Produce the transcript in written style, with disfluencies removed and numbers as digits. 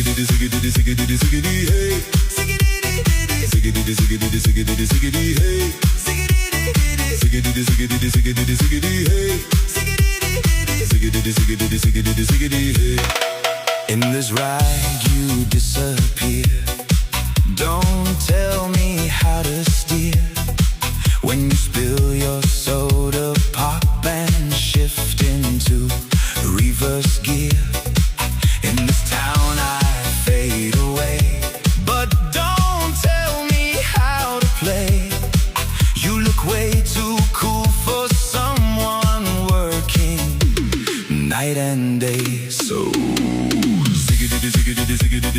ziggity ziggity ziggity ziggity hey. Ziggity ziggity ziggity ziggity hey. Ziggity ziggity ziggity ziggity hey. Ziggity ziggity ziggity ziggity hey. In this ride you disappear. Don't tell me how to steer. When you spill your soda pop and shift into reverse gear. In this town I fade away, but don't tell me how to play. You look way too cool for someone working night and day. So ziggity ziggity ziggity